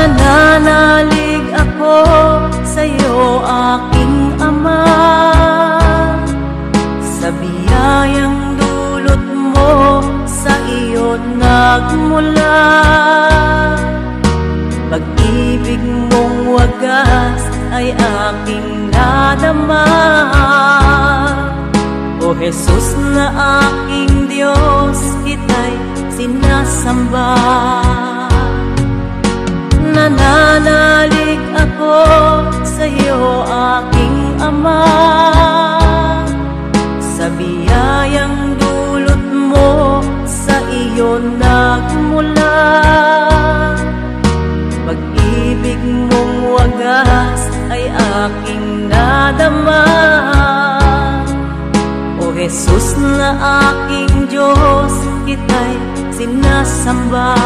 Nananalig ako sa'yo, aking Ama, sa biyayang dulot mo, sa iyo nagmula. Pag-ibig mong wagas ay aking nadama. O Jesus na aking Diyos, kita'y sinasamba. Nananalig ako sa'yo, aking Ama, sa biyayang dulot mo, sa iyo nagmula. Pag-ibig mong wagas ay aking nadama. O Jesus na aking Diyos, kita'y sinasamba.